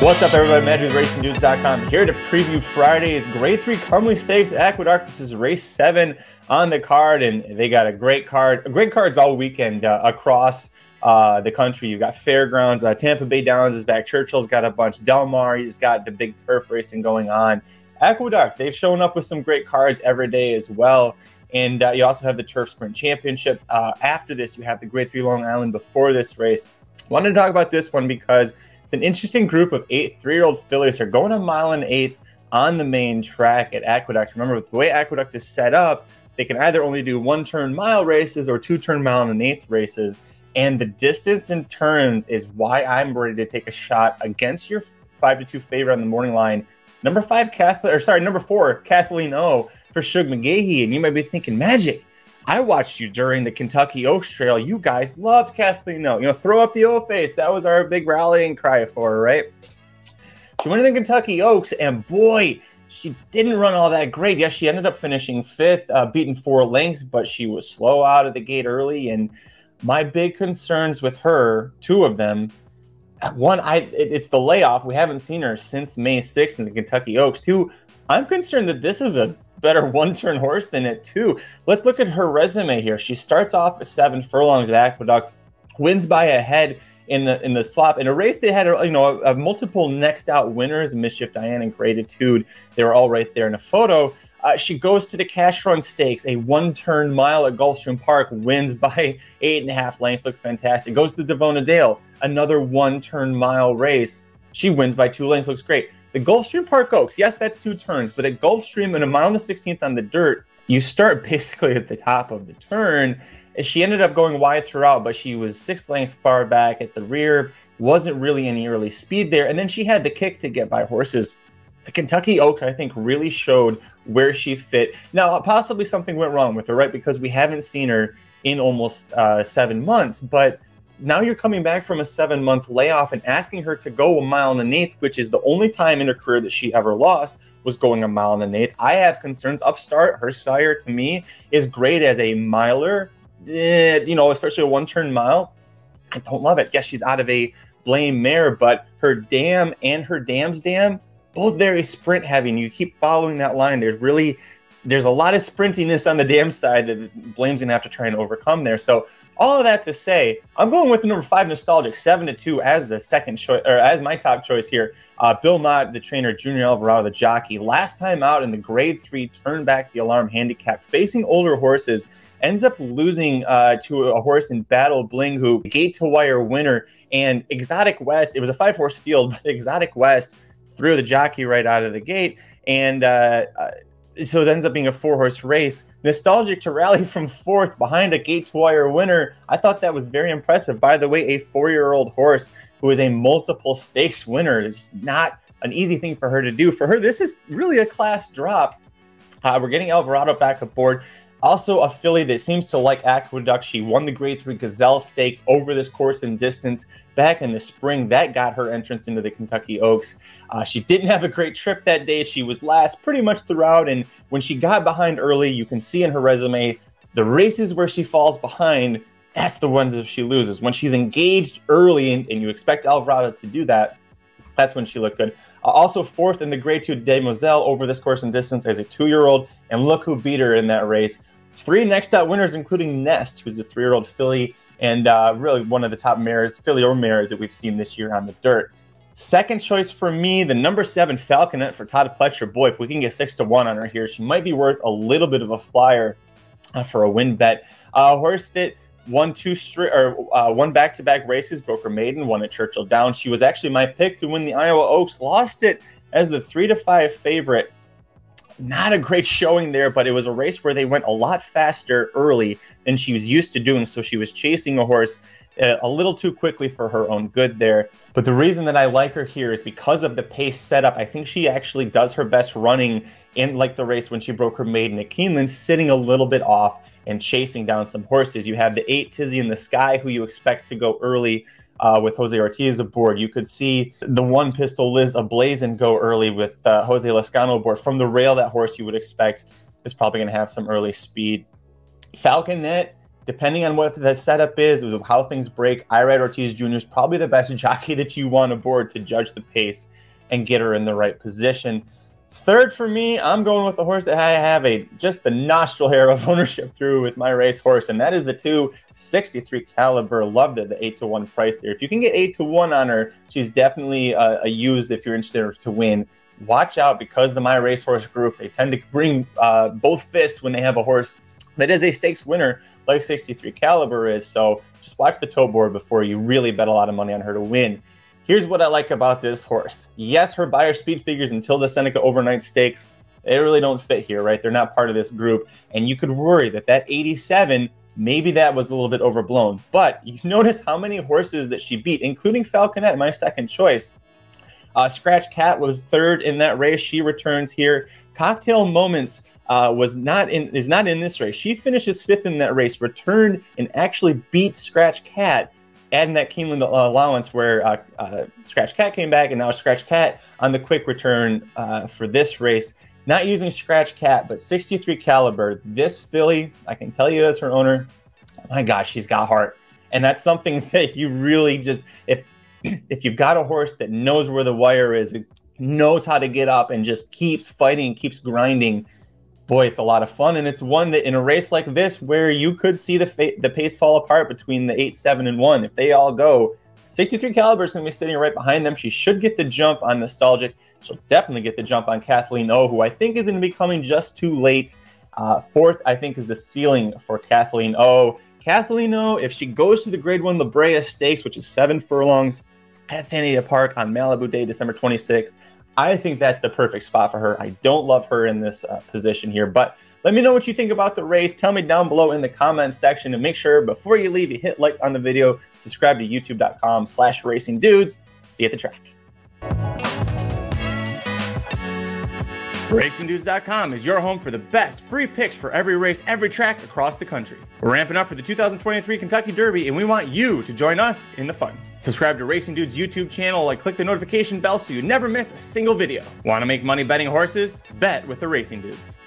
What's up, everybody? MagicRacingNews.com here to preview Friday's Grade 3 Comely Stakes Aqueduct. This is race 7 on the card, and they got a great card. Great cards all weekend across the country. You've got Fairgrounds, Tampa Bay Downs is back. Churchill's got a bunch. Del Mar, he's got the big turf racing going on. Aqueduct, they've shown up with some great cards every day as well. And you also have the Turf Sprint Championship. After this, you have the Grade 3 Long Island before this race. I wanted to talk about this one because it's an interesting group of 8 3-year-old fillies. They're going a mile and 1/8 on the main track at Aqueduct. Remember, the way Aqueduct is set up, they can either only do 1-turn mile races or 2-turn mile and 1/8 races. And the distance in turns is why I'm ready to take a shot against your 5-2 favorite on the morning line. Number 4, Kathleen O for Shug McGahee. And you might be thinking, Magic, I watched you during the Kentucky Oaks Trail. You guys loved Kathleen O. You know, throw up the O face. That was our big rallying cry for her, right? She went to the Kentucky Oaks, and boy, she didn't run all that great. Yes, she ended up finishing 5th, beating 4 lengths, but she was slow out of the gate early. And my big concerns with her, 2 of them, one, it's the layoff. We haven't seen her since May 6th in the Kentucky Oaks. 2, I'm concerned that this is a better 1-turn horse than at 2. Let's look at her resume here. She starts off at 7 furlongs at Aqueduct, wins by a head in the slop. In a race they had, you know, a multiple next out winners, Mischief Diane and Gratitude. They were all right there in a photo. She goes to the Cash Run Stakes, a 1-turn mile at Gulfstream Park, wins by 8.5 lengths, looks fantastic. Goes to Devona Dale, another 1-turn mile race. She wins by 2 lengths, looks great. The Gulfstream Park Oaks, yes, that's 2 turns, but at Gulfstream in a mile and a 16th on the dirt, you start basically at the top of the turn. She ended up going wide throughout, but she was 6 lengths far back at the rear. Wasn't really any early speed there. And then she had the kick to get by horses. The Kentucky Oaks, I think, really showed where she fit. Now, possibly something went wrong with her, right? Because we haven't seen her in almost 7 months, but now you're coming back from a 7-month layoff and asking her to go a mile and 1/8, which is the only time in her career that she ever lost was going a mile and 1/8. I have concerns. Upstart, her sire, to me, is great as a miler, you know, especially a 1-turn mile. I don't love it. Yes, she's out of a Blame mare, but her dam and her dam's dam, both very sprint heavy, and you keep following that line. There's a lot of sprintiness on the dam side that Blame's gonna have to try and overcome there. So all of that to say, I'm going with the number 5 Nostalgic, 7-2 as the second choice, or as my top choice here. Bill Mott, the trainer, Junior Alvarado, the jockey. Last time out in the Grade 3 Turn Back the Alarm handicap, facing older horses, ends up losing to a horse in Battle Bling, who gate-to-wire winner. And Exotic West, it was a 5-horse field, but Exotic West threw the jockey right out of the gate. And so it ends up being a 4-horse race. Nostalgic to rally from 4th behind a gate-to-wire winner. I thought that was very impressive. By the way, a 4-year-old horse who is a multiple stakes winner. It's not an easy thing for her to do. For her, this is really a class drop. We're getting Alvarado back aboard. Also a filly that seems to like Aqueduct. She won the Grade 3 Gazelle Stakes over this course and distance back in the spring. That got her entrance into the Kentucky Oaks. She didn't have a great trip that day. She was last pretty much throughout, and when she got behind early, you can see in her resume, the races where she falls behind, that's the ones that she loses. When she's engaged early, and you expect Alvarado to do that, that's when she looked good. Also 4th in the Grade 2 Demoiselle over this course and distance as a 2-year-old, and look who beat her in that race. 3 next out winners, including Nest, who's a 3-year-old filly, and really one of the top mares, filly or mare, that we've seen this year on the dirt. Second choice for me, the number 7 Falconet for Todd Pletcher. Boy, if we can get 6-1 on her here, she might be worth a little bit of a flyer for a win bet. A horse that won won back-to-back races, broke her maiden, won at Churchill Downs. She was actually my pick to win the Iowa Oaks, lost it as the 3-5 favorite. Not a great showing there, but it was a race where they went a lot faster early than she was used to doing, so she was chasing a horse a little too quickly for her own good there. But the reason that I like her here is because of the pace setup. I think she actually does her best running in like the race when she broke her maiden at Keeneland, sitting a little bit off and chasing down some horses. You have the 8 Tizzy in the Sky, who you expect to go early with Jose Ortiz aboard. You could see the 1 Pistol Liz Ablazin go early with Jose Lascano aboard. From the rail, that horse you would expect is probably going to have some early speed. Falconet Depending on what the setup is, with how things break, Irad Ortiz Jr. is probably the best jockey that you want aboard to judge the pace and get her in the right position. Third for me, I'm going with the horse that I have just the nostril hair of ownership through with my race horse, and that is the 263 Kalleward. Loved it, the 8-1 price there. If you can get 8-1 on her, she's definitely a use if you're interested to win. Watch out, because the My Racehorse group, they tend to bring both fists when they have a horse that is a stakes winner like 63 Kalleward is. So just watch the toe board before you really bet a lot of money on her to win. Here's what I like about this horse. Yes, her buyer speed figures until the Seneca Overnight Stakes, they really don't fit here, right? They're not part of this group. And you could worry that 87, maybe that was a little bit overblown. But you notice how many horses that she beat, including Falconet, my second choice. Scratch Cat was third in that race. She returns here. Cocktail Moments is not in this race. She finishes fifth in that race, returned and actually beat Scratch Cat, adding that Keeneland allowance where Scratch Cat came back, and now Scratch Cat on the quick return for this race. Not using Scratch Cat, but 63 Kalleward. This filly, I can tell you as her owner, my gosh, she's got heart. And that's something that you really just, if you've got a horse that knows where the wire is, it knows how to get up and just keeps fighting, keeps grinding, boy, it's a lot of fun. And it's one that in a race like this, where you could see the pace fall apart between the 8, 7, and 1, if they all go, 63 Kalleward is going to be sitting right behind them. She should get the jump on Nostalgic. She'll definitely get the jump on Kathleen O, who I think is going to be coming just too late. Fourth, I think, is the ceiling for Kathleen O. Kathleen O, if she goes to the Grade 1 La Brea Stakes, which is 7 furlongs at San Diego Park on Malibu Day, December 26th, I think that's the perfect spot for her. I don't love her in this position here, but let me know what you think about the race. Tell me down below in the comments section, and make sure before you leave, you hit like on the video, subscribe to youtube.com/racingdudes. See you at the track. RacingDudes.com is your home for the best free picks for every race, every track across the country. We're ramping up for the 2023 Kentucky Derby, and we want you to join us in the fun. Subscribe to Racing Dudes YouTube channel and click the notification bell so you never miss a single video. Want to make money betting horses? Bet with the Racing Dudes.